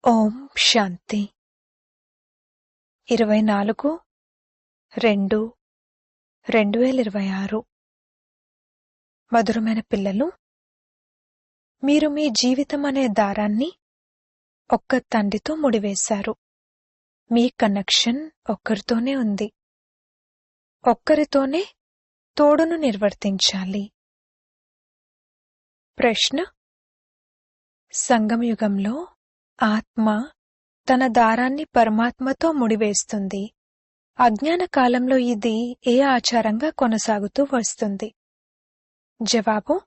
ఓం శాంతి 24/2/2026 మధురమైన పిల్లలు, మీరు మీ జీవితం అనే దారాన్ని ఒక్క తండ్రితో ముడివేశారు. మీ కనెక్షన్ ఒక్కరితోనే ఉంది. ఒక్కరితోనే తోడును నిర్వర్తించాలి. ప్రశ్న: సంగమయుగంలో ఆత్మ తన దారాన్ని పరమాత్మతో ముడివేస్తుంది. అజ్ఞాన కాలంలో ఇది ఏ ఆచారంగా కొనసాగుతూ వస్తుంది? జవాబు: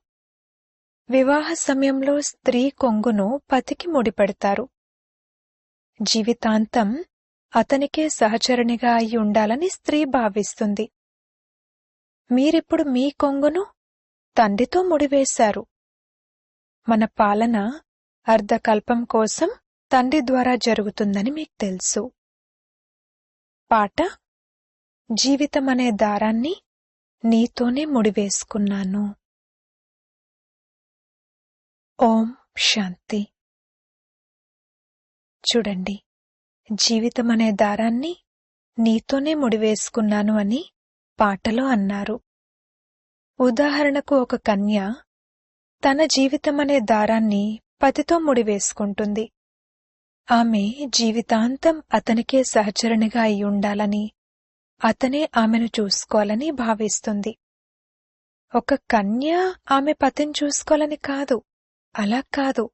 వివాహ సమయంలో స్త్రీ కొంగును పతికి ముడిపెడతారు. జీవితాంతం అతనికే సహచరునిగా అయి ఉండాలని స్త్రీ భావిస్తుంది. మీరిప్పుడు మీ కొంగును తండ్రితో ముడివేశారు. మన పాలన అర్ధకల్పం కోసం తండ్రి ద్వారా జరుగుతుందని మీకు తెలుసు. పాట: జీవితం అనే దారాన్ని నీతోనే ముడివేసుకున్నాను. ఓం శాంతి. చూడండి, జీవితం అనే దారాన్ని నీతోనే ముడివేసుకున్నాను అని పాటలో అన్నారు. ఉదాహరణకు, ఒక కన్య తన జీవితం అనే దారాన్ని పతితో ముడివేసుకుంటుంది. ఆమె జీవితాంతం అతనికే సహచరునిగా అయి ఉండాలని, అతనే ఆమెను చూసుకోవాలని భావిస్తుంది. ఒక కన్య ఆమె పతిని చూసుకోవాలని కాదు, అలా కాదు.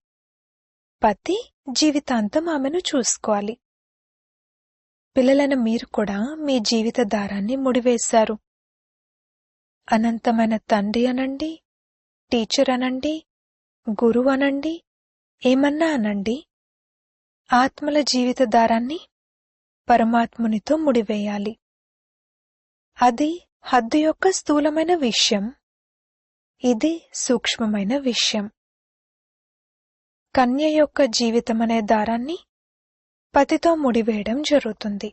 పతి జీవితాంతం ఆమెను చూసుకోవాలి. పిల్లలైన మీరు కూడా మీ జీవిత దారాన్ని ముడివేశారు. అనంతమైన తండ్రి అనండి, టీచర్ అనండి, గురువు అనండి, ఏమన్నా అనండి, ఆత్మల జీవిత దారాన్ని పరమాత్మునితో ముడివేయాలి. అది హద్దు యొక్క స్థూలమైన విషయం, ఇది సూక్ష్మమైన విషయం. కన్య యొక్క జీవితమనే దారాన్ని పతితో ముడివేయడం జరుగుతుంది.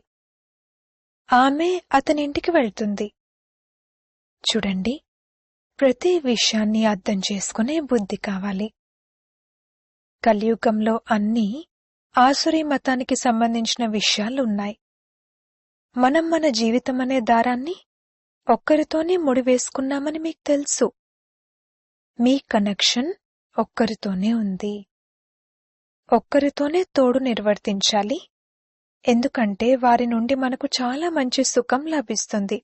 ఆమె అతనింటికి వెళ్తుంది. చూడండి, ప్రతి విషయాన్ని అర్థం చేసుకునే బుద్ధి కావాలి. కలియుగంలో అన్నీ ఆసురీ మతానికి సంబంధించిన విషయాలున్నాయి. మనం మన జీవితమనే దారాన్ని ఒక్కరితోనే ముడివేసుకున్నామని మీకు తెలుసు. మీ కనెక్షన్ ఒక్కరితోనే ఉంది. ఒక్కరితోనే తోడు నిర్వర్తించాలి. ఎందుకంటే వారి నుండి మనకు చాలా మంచి సుఖం లభిస్తుంది.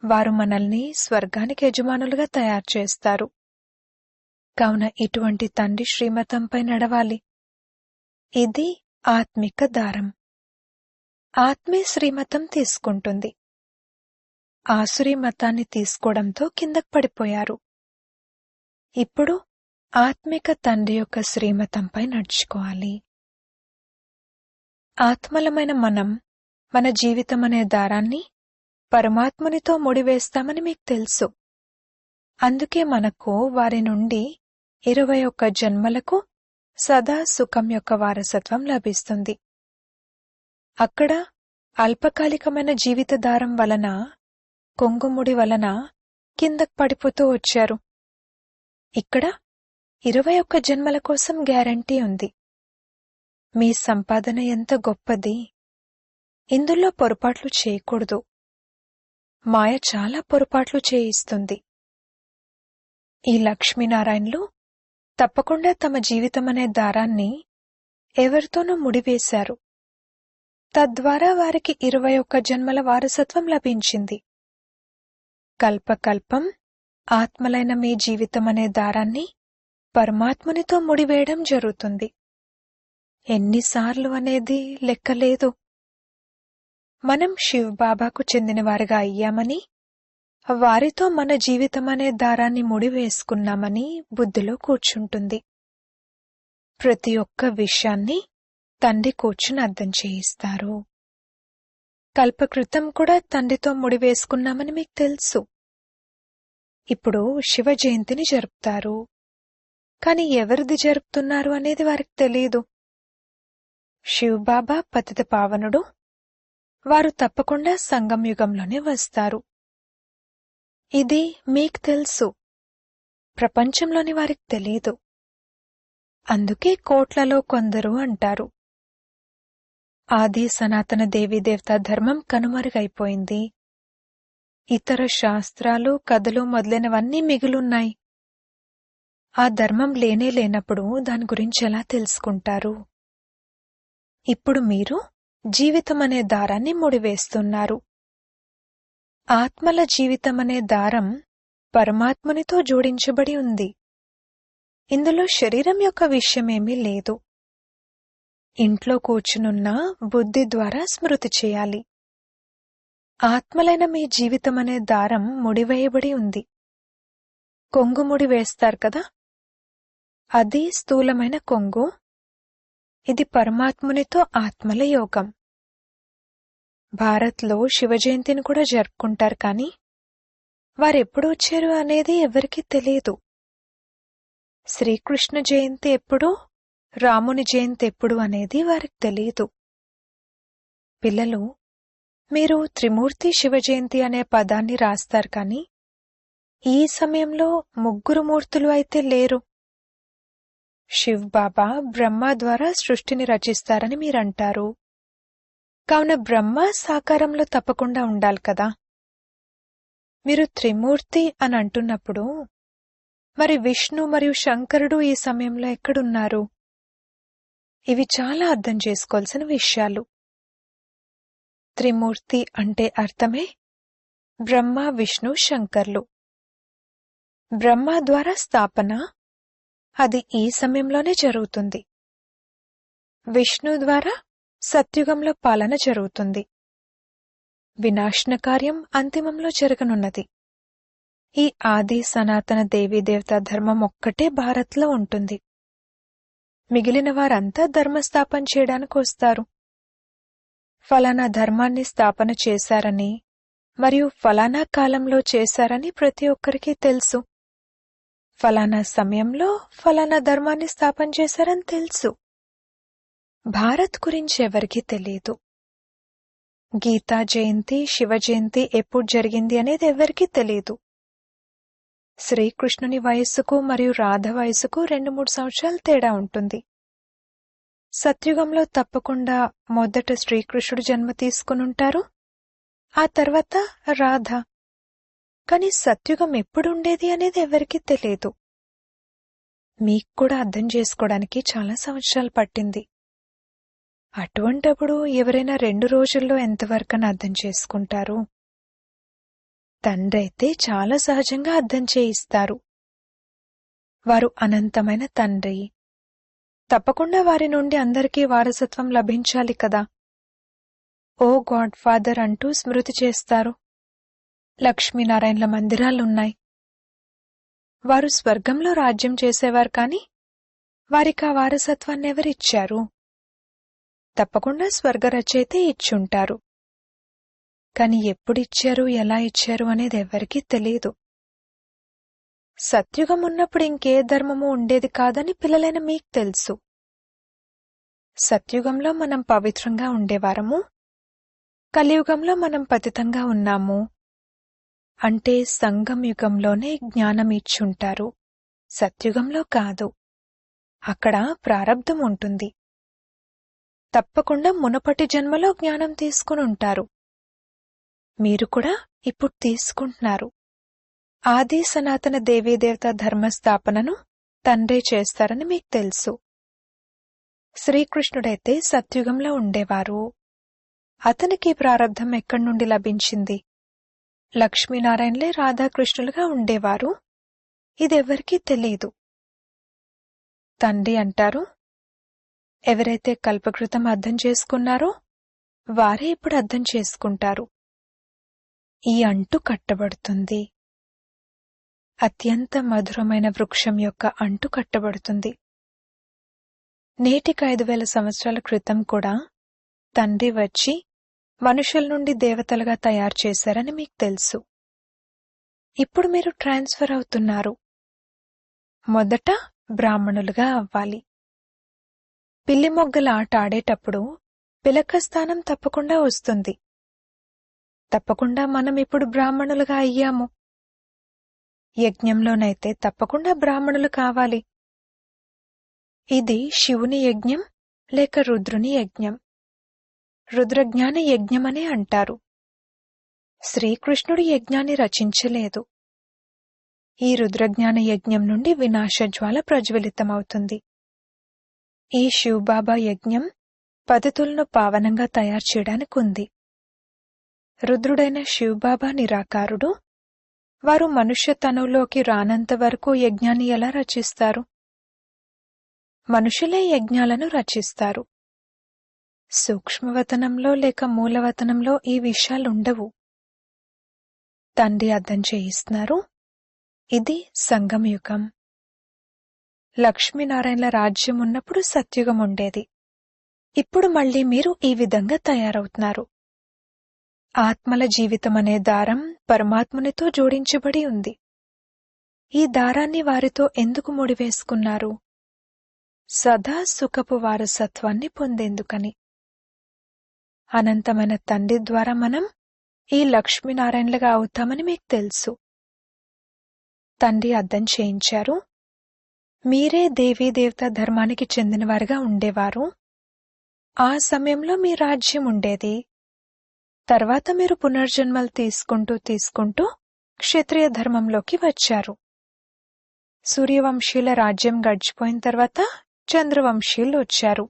వారు మనల్ని స్వర్గానికి యజమానులుగా తయారు చేస్తారు. కావున ఇటువంటి తండ్రి శ్రీమతంపై నడవాలి. ఇది ఆత్మిక దారం. ఆత్మే శ్రీమతం తీసుకుంటుంది. ఆసురీ మతాన్ని తీసుకోవడంతో కిందకు పడిపోయారు. ఇప్పుడు ఆత్మిక తండ్రి యొక్క శ్రీమతంపై నడుచుకోవాలి. ఆత్మలమైన మనం మన జీవితం అనే దారాన్ని పరమాత్మునితో ముడివేస్తామని మీకు తెలుసు. అందుకే మనకు వారి నుండి 21 జన్మలకు సదా సుఖం యొక్క వారసత్వం లభిస్తుంది. అక్కడ అల్పకాలికమైన జీవిత దారం వలన, కొంగుముడి వలన కిందకు పడిపోతూ వచ్చారు. ఇక్కడ 21 జన్మల కోసం గ్యారంటీ ఉంది. మీ సంపాదన ఎంత గొప్పది! ఇందులో పొరపాట్లు చేయకూడదు. మాయ చాలా పొరపాట్లు చేయిస్తుంది. ఈ లక్ష్మీనారాయణలు తప్పకుండా తమ జీవితమనే దారాన్ని ఎవరితోనూ ముడివేశారు. తద్వారా వారికి 21 జన్మల వారసత్వం లభించింది. కల్పకల్పం ఆత్మలైన మీ జీవితమనే దారాన్ని పరమాత్మునితో ముడివేయడం జరుగుతుంది. ఎన్నిసార్లు అనేది లెక్కలేదు. మనం శివబాబాకు చెందినవారిగా అయ్యామని, వారితో మన జీవితమనే దారాన్ని ముడివేసుకున్నామని బుద్ధిలో కూర్చుంటుంది. ప్రతి ఒక్క విషయాన్ని తండ్రి కూర్చుని అర్థం చేయిస్తారు. కల్పకృతం కూడా తండ్రితో ముడివేసుకున్నామని మీకు తెలుసు. ఇప్పుడు శివ జయంతిని జరుపుతారు. కాని ఎవరిది జరుపుతున్నారు అనేది వారికి తెలియదు. శివబాబా పతిత పావనుడు. వారు తప్పకుండా సంగం యుగంలోనే వస్తారు. ఇది మీకు తెలుసు. ప్రపంచంలోని వారికి తెలీదు. అందుకే కోట్లలో కొందరు అంటారు, ఆది సనాతన దేవీదేవతా ధర్మం కనుమరుగైపోయింది. ఇతర శాస్త్రాలు, కథలు మొదలైనవన్నీ మిగులున్నాయి. ఆ ధర్మం లేనే లేనప్పుడు దాని గురించి ఎలా తెలుసుకుంటారు? ఇప్పుడు మీరు జీవితమనే దారాన్ని ముడివేస్తున్నారు. ఆత్మల జీవితమనే దారం పరమాత్మునితో జోడించబడి ఉంది. ఇందులో శరీరం యొక్క విషయమేమీ లేదు. ఇంట్లో కూర్చునున్నా బుద్ధి ద్వారా స్మృతి చేయాలి. ఆత్మలైన మీ జీవితమనే దారం ముడివేయబడి ఉంది. కొంగు ముడి వేస్తారు కదా, అది స్థూలమైన కొంగు. ఇది పరమాత్మునితో ఆత్మల యోగం. భారత్లో శివ జయంతిని కూడా జరుపుకుంటారు, కానీ వారెప్పుడు వచ్చారు అనేది ఎవరికీ తెలియదు. శ్రీకృష్ణ జయంతి ఎప్పుడు, రాముని జయంతి ఎప్పుడు అనేది వారికి తెలియదు. పిల్లలు, మీరు త్రిమూర్తి శివ జయంతి అనే పదాన్ని రాస్తారు, కానీ ఈ సమయంలో ముగ్గురు మూర్తులు అయితే లేరు. శివ్ బాబా బ్రహ్మ ద్వారా సృష్టిని రచిస్తారని మీరంటారు. కావున బ్రహ్మ సాకారంలో తప్పకుండా ఉండాలి కదా. మీరు త్రిమూర్తి అని అంటున్నప్పుడు మరి విష్ణు మరియు శంకరుడు ఈ సమయంలో ఎక్కడున్నారు? ఇవి చాలా అర్థం చేసుకోవాల్సిన విషయాలు. త్రిమూర్తి అంటే అర్థమే బ్రహ్మ, విష్ణు, శంకర్లు. బ్రహ్మ ద్వారా స్థాపన, అది ఈ సమయంలోనే జరుగుతుంది. విష్ణు ద్వారా సత్యుగంలో పాలన జరుగుతుంది. వినాశన కార్యం అంతిమంలో జరగనున్నది. ఈ ఆది సనాతన దేవీదేవతా ధర్మం ఒక్కటే భారత్లో ఉంటుంది. మిగిలిన వారంతా ధర్మస్థాపన చేయడానికి వస్తారు. ఫలానా ధర్మాన్ని స్థాపన చేశారని మరియు ఫలానా కాలంలో చేశారని ప్రతి ఒక్కరికి తెలుసు. ఫలానా సమయంలో ఫలానా ధర్మాన్ని స్థాపన చేశారని తెలుసు. భారత్ గురించి ఎవరికీ తెలియదు. గీతా జయంతి, శివ జయంతి ఎప్పుడు జరిగింది అనేది ఎవరికీ తెలియదు. శ్రీకృష్ణుని వయస్సుకు మరియు రాధ వయస్సుకు 2-3 సంవత్సరాలు తేడా ఉంటుంది. సత్యుగంలో తప్పకుండా మొదట శ్రీకృష్ణుడు జన్మ తీసుకునుంటారు, ఆ తర్వాత రాధ. కాని సత్యుగం ఎప్పుడుండేది అనేది ఎవరికీ తెలియదు. మీకు కూడా అర్థం చేసుకోవడానికి చాలా సంవత్సరాలు పట్టింది. అటువంటప్పుడు ఎవరైనా 2 రోజుల్లో ఎంతవరకని అర్థం చేసుకుంటారు? తండ్రి అయితే చాలా సహజంగా అర్థం చేయిస్తారు. వారు అనంతమైన తండ్రి. తప్పకుండా వారి నుండి అందరికీ వారసత్వం లభించాలి కదా. ఓ గాడ్ ఫాదర్ అంటూ స్మృతి చేస్తారు. లక్ష్మీనారాయణల మందిరాలున్నాయి. వారు స్వర్గంలో రాజ్యం చేసేవారు, కాని వారికి ఆ వారసత్వాన్ని ఎవరిచ్చారు? తప్పకుండా స్వర్గ రచయితే ఇచ్చుంటారు. కాని ఎప్పుడిచ్చారు, ఎలా ఇచ్చారు అనేది ఎవరికీ తెలియదు. సత్యుగం ఉన్నప్పుడు ఇంకే ధర్మము ఉండేది కాదని పిల్లలైన మీకు తెలుసు. సత్యుగంలో మనం పవిత్రంగా ఉండేవారము, కలియుగంలో మనం పతితంగా ఉన్నాము. అంటే సంగం యుగంలోనే జ్ఞానం ఇచ్చుంటారు, సత్యుగంలో కాదు. అక్కడ ప్రారబ్ధం ఉంటుంది. తప్పకుండా మునపటి జన్మలో జ్ఞానం తీసుకుని ఉంటారు. మీరు కూడా ఇప్పుడు తీసుకుంటున్నారు. ఆది సనాతన దేవీదేవత ధర్మస్థాపనను తండ్రే చేస్తారని మీకు తెలుసు. శ్రీకృష్ణుడైతే సత్యుగంలో ఉండేవారు. అతనికి ప్రారబ్ధం ఎక్కడి నుండి లభించింది? లక్ష్మీనారాయణలే రాధాకృష్ణులుగా ఉండేవారు. ఇదెవ్వరికీ తెలీదు. తండ్రి అంటారు, ఎవరైతే కల్పకృతం అర్థం చేసుకున్నారో వారే ఇప్పుడు అర్థం చేసుకుంటారు. ఈ అంటు కట్టబడుతుంది. అత్యంత మధురమైన వృక్షం యొక్క అంటు కట్టబడుతుంది. నేటికి 5000 సంవత్సరాల క్రితం కూడా తండ్రి వచ్చి మనుషుల నుండి దేవతలుగా తయారు చేశారని మీకు తెలుసు. ఇప్పుడు మీరు ట్రాన్స్ఫర్ అవుతున్నారు. మొదట బ్రాహ్మణులుగా అవ్వాలి. పిల్లి మొగ్గల ఆట ఆడేటప్పుడు పిలక స్థానం తప్పకుండా వస్తుంది. తప్పకుండా మనం ఇప్పుడు బ్రాహ్మణులుగా అయ్యాము. యజ్ఞంలోనైతే తప్పకుండా బ్రాహ్మణులు కావాలి. ఇది శివుని యజ్ఞం లేక రుద్రుని యజ్ఞం. రుద్రజ్ఞాన యజ్ఞమనే అంటారు. శ్రీకృష్ణుడు యజ్ఞాన్ని రచించలేదు. ఈ రుద్రజ్ఞాన యజ్ఞం నుండి వినాశజ్వాల ప్రజ్వలితమవుతుంది. ఈ శివబాబా యజ్ఞం పద్ధతులను పావనంగా తయారు చేయడానికి ఉంది. రుద్రుడైన శివబాబా నిరాకారుడు. వారు మనుష్య తనువులోకి రానంత వరకు యజ్ఞాన్ని ఎలా రచిస్తారు? మనుషులే యజ్ఞాలను రచిస్తారు. సూక్ష్మవతనంలో లేక మూలవతనంలో ఈ విషయాలుండవు. తండ్రి అర్థం చేయిస్తున్నారు, ఇది సంగమయుగం. లక్ష్మీనారాయణల రాజ్యం ఉన్నప్పుడు సత్యుగం ఉండేది. ఇప్పుడు మళ్లీ మీరు ఈ విధంగా తయారవుతున్నారు. ఆత్మల జీవితమనే దారం పరమాత్మునితో జోడించబడి ఉంది. ఈ దారాన్ని వారితో ఎందుకు ముడివేసుకున్నారు? సదా సుఖపు వారసత్వాన్ని పొందేందుకని. అనంతమైన తండ్రి ద్వారా మనం ఈ లక్ష్మీనారాయణలుగా అవుతామని మీకు తెలుసు. తండ్రి అర్థం చేయించారు, మీరే దేవీదేవతా ధర్మానికి చెందినవారుగా ఉండేవారు. ఆ సమయంలో మీ రాజ్యం ఉండేది. తర్వాత మీరు పునర్జన్మలు తీసుకుంటూ క్షత్రియ ధర్మంలోకి వచ్చారు. సూర్యవంశీయుల రాజ్యం గడిచిపోయిన తర్వాత చంద్రవంశీయులు వచ్చారు.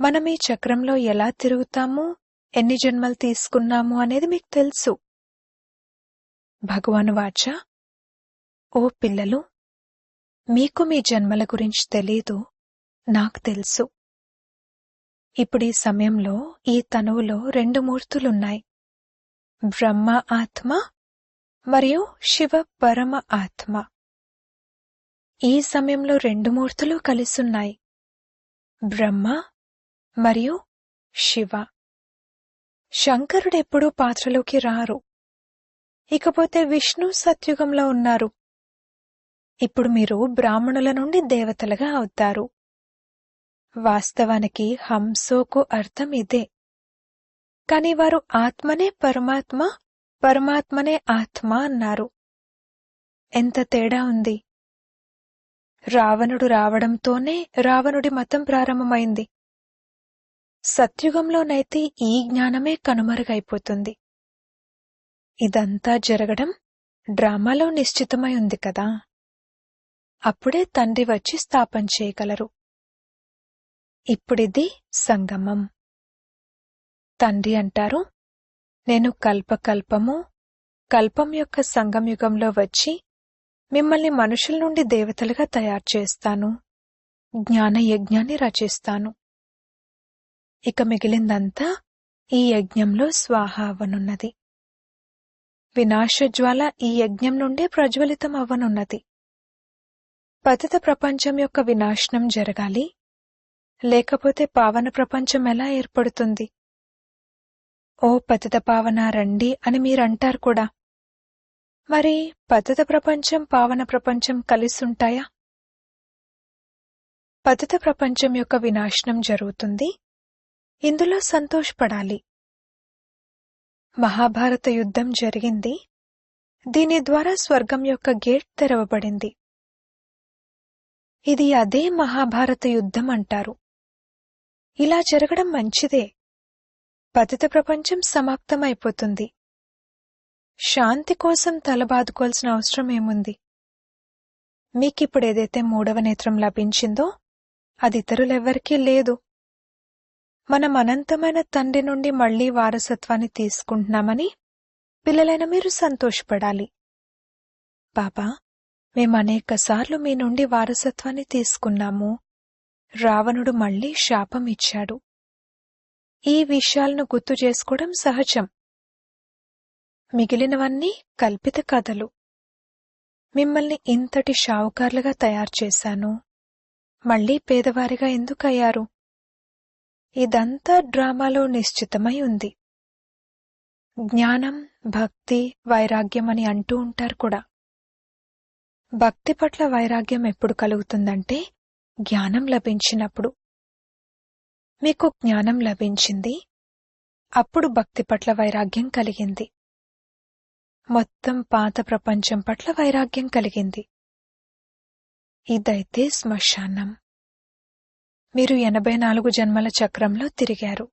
మనం ఈ చక్రంలో ఎలా తిరుగుతాము, ఎన్ని జన్మలు తీసుకున్నాము అనేది మీకు తెలుసు. భగవాను వాచ, ఓ పిల్లలు, మీకు మీ జన్మల గురించి తెలీదు, నాకు తెలుసు. ఇప్పుడు ఈ సమయంలో ఈ తనువులో 2 మూర్తులున్నాయి, బ్రహ్మ ఆత్మ మరియు శివ పరమ ఆత్మ. ఈ సమయంలో 2 మూర్తులు కలిసున్నాయి, బ్రహ్మ మరియు శివ. శంకరుడెప్పుడూ పాత్రలోకి రారు. ఇకపోతే విష్ణు సత్యుగంలో ఉన్నారు. ఇప్పుడు మీరు బ్రాహ్మణుల నుండి దేవతలుగా అవుతారు. వాస్తవానికి హంసోకు అర్థం ఇదే. కాని వారు ఆత్మనే పరమాత్మ, పరమాత్మనే ఆత్మ అన్నారు. ఎంత తేడా ఉంది! రావణుడు రావడంతోనే రావణుడి మతం ప్రారంభమైంది. సత్యుగంలోనైతే ఈ జ్ఞానమే కనుమరుగైపోతుంది. ఇదంతా జరగడం డ్రామాలో నిశ్చితమై ఉంది కదా. అప్పుడే తండ్రి వచ్చి స్థాపన చేయగలరు. ఇప్పుడిది సంగమం. తండ్రి అంటారు, నేను కల్పకల్పము కల్పం యొక్క సంగమయుగంలో వచ్చి మిమ్మల్ని మనుషుల నుండి దేవతలుగా తయారు చేస్తాను. జ్ఞాన యజ్ఞాన్ని రచిస్తాను. ఇక మిగిలిందంతా ఈ యజ్ఞంలో స్వాహ అవ్వనున్నది. వినాశజ్వాల ఈ యజ్ఞం నుండే ప్రజ్వలితం అవ్వనున్నది. పతిత ప్రపంచం యొక్క వినాశనం జరగాలి, లేకపోతే పావన ప్రపంచం ఎలా ఏర్పడుతుంది? ఓ పతిత పావన రండి అని మీరంటారు కూడా. మరి పతిత ప్రపంచం పావన ప్రపంచం కలిసుంటాయా? పతిత ప్రపంచం యొక్క వినాశనం జరుగుతుంది. ఇందులో సంతోషపడాలి. మహాభారత యుద్ధం జరిగింది. దీని ద్వారా స్వర్గం యొక్క గేట్ తెరవబడింది. ఇది అదే మహాభారత యుద్ధం అంటారు. ఇలా జరగడం మంచిదే. పతిత ప్రపంచం సమాప్తమైపోతుంది. శాంతి కోసం తలబాదుకోవాల్సిన అవసరం ఏముంది? మీకిప్పుడేదైతే 3వ నేత్రం లభించిందో అది ఇతరులెవ్వరికీ లేదు. మనం అనంతమైన తండ్రి నుండి మళ్లీ వారసత్వాన్ని తీసుకుంటున్నామని పిల్లలైన మీరు సంతోషపడాలి. బాబా, మేమనేకసార్లు మీ నుండి వారసత్వాన్ని తీసుకున్నాము. రావణుడు మళ్లీ శాపం ఇచ్చాడు. ఈ విషయాలను గుర్తు చేసుకోవడం సహజం. మిగిలినవన్నీ కల్పిత కథలు. మిమ్మల్ని ఇంతటి షావుకార్లుగా తయారు చేశాను. మళ్లీ పేదవారిగా ఎందుకయ్యారు? ఇదంతా డ్రామాలో నిశ్చితమై ఉంది. జ్ఞానం, భక్తి, వైరాగ్యం అని అంటూ ఉంటారు కూడా. భక్తి పట్ల వైరాగ్యం ఎప్పుడు కలుగుతుందంటే జ్ఞానం లభించినప్పుడు. మీకు జ్ఞానం లభించింది, అప్పుడు భక్తి పట్ల వైరాగ్యం కలిగింది. మొత్తం పాత ప్రపంచం పట్ల వైరాగ్యం కలిగింది. ఇదైతే శ్మశానం. మీరు 84 జన్మల చక్రంలో తిరిగారు.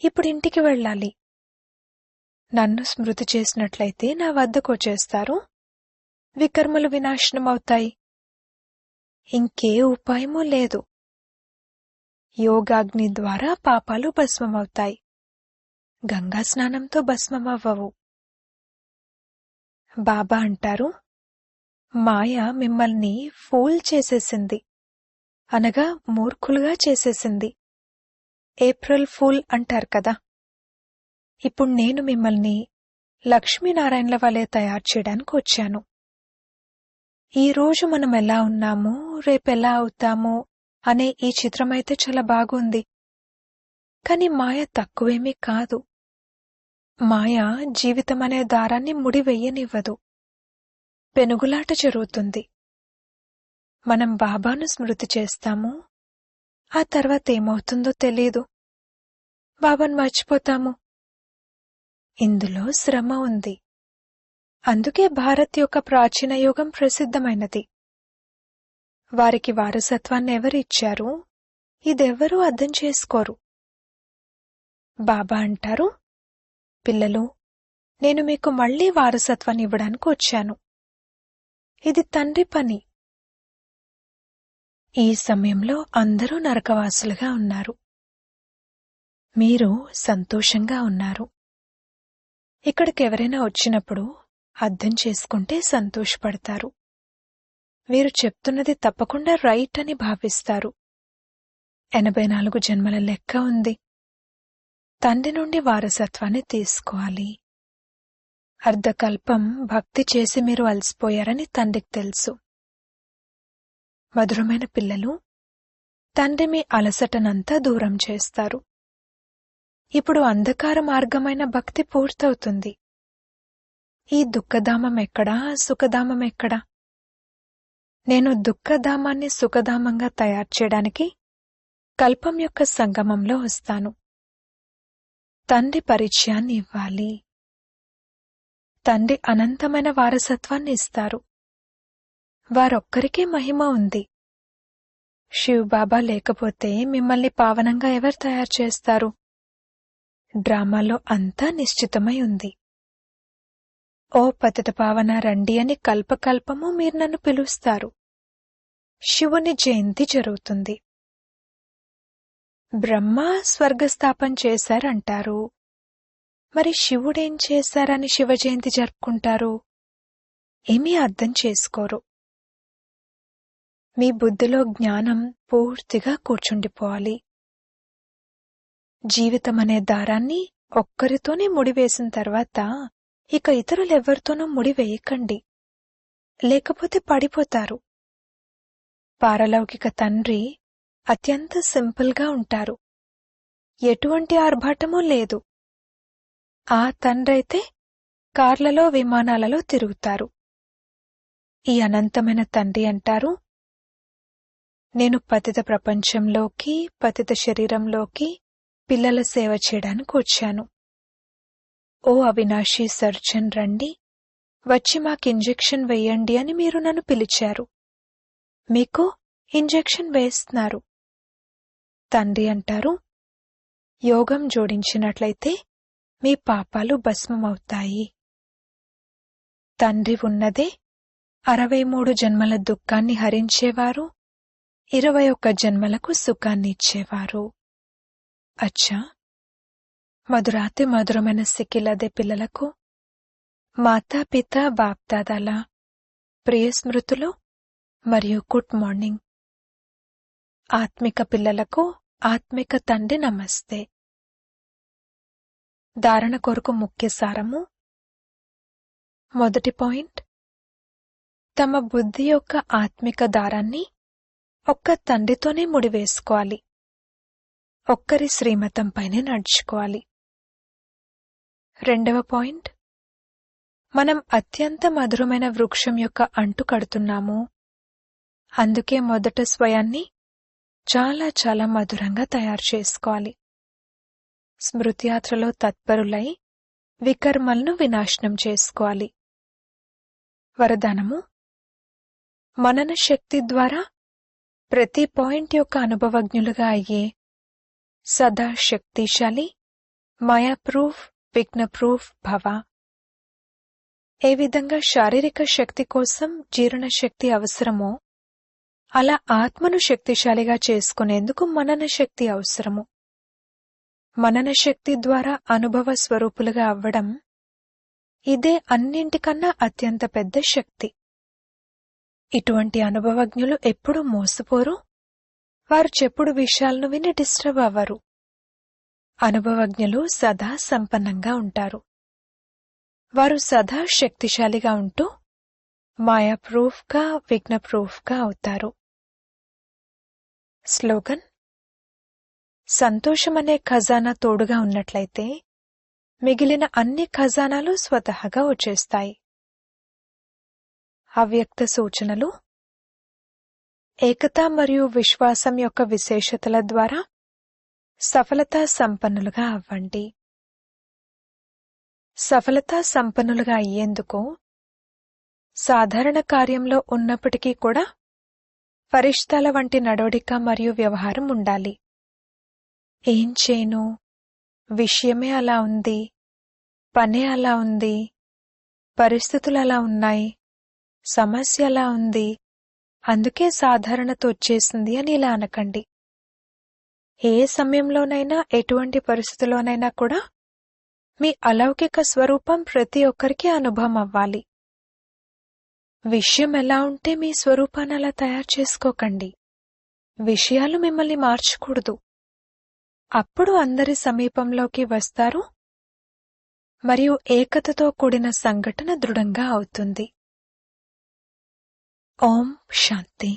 ఇప్పుడు ఇంటికి వెళ్ళాలి. నన్ను స్మృతి చేసినట్లయితే నా వద్దకొచ్చేస్తారు, వికర్మలు వినాశనమవుతాయి. ఇంకే ఉపాయమూ లేదు. యోగాగ్ని ద్వారా పాపాలు భస్మమవుతాయి, గంగా స్నానంతో భస్మమవ్వవు. బాబా అంటారు, మాయ మిమ్మల్ని ఫూల్ చేసేసింది, అనగా మూర్ఖులుగా చేసేసింది. ఏప్రిల్ ఫూల్ అంటారు కదా. ఇప్పుడు నేను మిమ్మల్ని లక్ష్మీనారాయణల వలె తయారు చేయడానికి వచ్చాను. ఈరోజు మనం ఎలా ఉన్నాము, రేపెలా అవుతాము అనే ఈ చిత్రమైతే చాలా బాగుంది. కాని మాయ తక్కువేమీ కాదు. మాయ జీవితమనే దారాన్ని ముడివెయ్యనివ్వదు. పెనుగులాట జరుగుతుంది. మనం బాబాను స్మృతి చేస్తాము, ఆ తర్వాత ఏమవుతుందో తెలీదు. బాబాను మర్చిపోతాము. ఇందులో శ్రమ ఉంది. అందుకే భారత్ యొక్క ప్రాచీన యుగం ప్రసిద్ధమైనది. వారికి వారసత్వాన్ని ఎవరిచ్చారు, ఇదెవ్వరూ అర్థం చేసుకోరు. బాబా అంటారు, పిల్లలు, నేను మీకు మళ్లీ వారసత్వాన్ని ఇవ్వడానికి వచ్చాను. ఇది తండ్రి పని. ఈ సమయంలో అందరూ నరకవాసులుగా ఉన్నారు. మీరు సంతోషంగా ఉన్నారు. ఇక్కడికెవరైనా వచ్చినప్పుడు అర్థం చేసుకుంటే సంతోషపడతారు. వీరు చెప్తున్నది తప్పకుండా రైట్ అని భావిస్తారు. 84 జన్మల లెక్క ఉంది. తండ్రి నుండి వారసత్వాన్ని తీసుకోవాలి. అర్ధకల్పం భక్తి చేసి మీరు అలసిపోయారని తండ్రికి తెలుసు. మధురమైన పిల్లలు, తండ్రి మీ అలసటనంతా దూరం చేస్తారు. ఇప్పుడు అంధకార మార్గమైన భక్తి పూర్తవుతుంది. ఈ దుఃఖధామం ఎక్కడా, సుఖధామం ఎక్కడా? నేను దుఃఖధామాన్ని సుఖధామంగా తయారు చేయడానికి కల్పం యొక్క సంగమంలో వస్తాను. తండ్రి పరిచయాన్ని ఇవ్వాలి. తండ్రి అనంతమైన వారసత్వాన్ని ఇస్తారు. వారొక్కరికే మహిమ ఉంది. శివబాబా లేకపోతే మిమ్మల్ని పావనంగా ఎవరు తయారు చేస్తారు? డ్రామాలో అంతా నిశ్చితమై ఉంది. ఓ పతిత పావన రండి అని కల్పకల్పము మీరు నన్ను పిలుస్తారు. శివుని జయంతి జరుగుతుంది. బ్రహ్మ స్వర్గస్థాపన చేశారంటారు. మరి శివుడేం చేశారని శివ జయంతి జరుపుకుంటారు? ఏమీ అర్థం చేసుకోరు. మీ బుద్ధిలో జ్ఞానం పూర్తిగా కూర్చుండిపోవాలి. జీవితమనే దారాన్ని ఒక్కరితోనే ముడివేసిన తర్వాత ఇక ఇతరులెవ్వరితోనూ ముడివేయకండి, లేకపోతే పడిపోతారు. పారలౌకిక తండ్రి అత్యంత సింపుల్గా ఉంటారు. ఎటువంటి ఆర్భాటమూ లేదు. ఆ తండ్రైతే కార్లలో, విమానాలలో తిరుగుతారు. ఈ అనంతమైన తండ్రి అంటారు, నేను పతిత ప్రపంచంలోకి, పతిత శరీరంలోకి పిల్లల సేవ చేయడానికి వచ్చాను. ఓ అవినాశీ సర్జన్ రండి, వచ్చి మాకు ఇంజెక్షన్ వెయ్యండి అని మీరు నన్ను పిలిచారు. మీకు ఇంజెక్షన్ వేస్తున్నారు. తండ్రి అంటారు, యోగం జోడించినట్లయితే మీ పాపాలు భస్మమవుతాయి. తండ్రి ఉన్నదే 63 జన్మల దుఃఖాన్ని హరించేవారు, 21 జన్మలకు సుఖాన్నిచ్చేవారు. అచ్చా, మధురాతి మధురమైన సిక్కిలదే పిల్లలకు మాతాపిత బాప్దాదాల ప్రియ స్మృతులు మరియు గుడ్ మార్నింగ్. ఆత్మిక పిల్లలకు ఆత్మిక తండ్రి నమస్తే. ధారణ కొరకు ముఖ్య సారము. మొదటి పాయింట్, తమ బుద్ధి యొక్క ఆత్మిక దారాన్ని ఒక్క తండ్రితోనే ముడివేసుకోవాలి. ఒక్కరి శ్రీమతంపైనే నడుచుకోవాలి. రెండవ పాయింట్, మనం అత్యంత మధురమైన వృక్షం యొక్క అంటు కడుతున్నాము. అందుకే మొదట స్వయాన్ని చాలా చాలా మధురంగా తయారు చేసుకోవాలి. స్మృతియాత్రలో తత్పరులై వికర్మలను వినాశనం చేసుకోవాలి. వరదానము, మనన శక్తి ద్వారా ప్రతి పాయింట్ యొక్క అనుభవజ్ఞులుగా అయ్యే సదా శక్తిశాలి మాయాప్రూఫ్, విఘ్నప్రూఫ్ భవ. ఏ విధంగా శారీరక శక్తి కోసం జీర్ణ శక్తి అవసరమో అలా ఆత్మను శక్తిశాలిగా చేసుకునేందుకు మనన శక్తి అవసరము. మనన శక్తి ద్వారా అనుభవ స్వరూపులుగా అవ్వడం ఇదే అన్నింటికన్నా అత్యంత పెద్ద శక్తి. ఇటువంటి అనుభవజ్ఞులు ఎప్పుడూ మోసపోరు. వారు చెప్పుడు విషయాలను విని డిస్టర్బ్ అవ్వరు. అనుభవజ్ఞులు సదా సంపన్నంగా ఉంటారు. వారు సదా శక్తిశాలిగా ఉంటూ మాయాప్రూఫ్గా, విఘ్నప్రూఫ్గా అవుతారు. స్లోగన్: సంతోషమనే ఖజానా తోడుగా ఉన్నట్లయితే మిగిలిన అన్ని ఖజానాలు స్వతహాగా వచ్చేస్తాయి. అవ్యక్త సూచనలు: ఏకత మరియు విశ్వాసం యొక్క విశేషతల ద్వారా సఫలతా సంపన్నులుగా అవ్వండి. సఫలతా సంపన్నులుగా అయ్యేందుకు సాధారణ కార్యంలో ఉన్నప్పటికీ కూడా ఫరిష్తాల వంటి నడవడిక మరియు వ్యవహారం ఉండాలి. ఏం చేయను, విషయమే అలా ఉంది, పనే అలా ఉంది, పరిస్థితులు అలా ఉన్నాయి, సమస్య అలా ఉంది, అందుకే సాధారణత వచ్చేసింది అని ఇలా అనకండి. ఏ సమయంలోనైనా, ఎటువంటి పరిస్థితిలోనైనా కూడా మీ అలౌకిక స్వరూపం ప్రతి ఒక్కరికి అనుభవం అవ్వాలి. విషయం ఎలా ఉంటే మీ స్వరూపాన్ని అలా తయారు చేసుకోకండి. విషయాలు మిమ్మల్ని మార్చకూడదు. అప్పుడు అందరి సమీపంలోకి వస్తారు మరియు ఏకతతో కూడిన సంఘటన దృఢంగా అవుతుంది. ఓం శాంతి.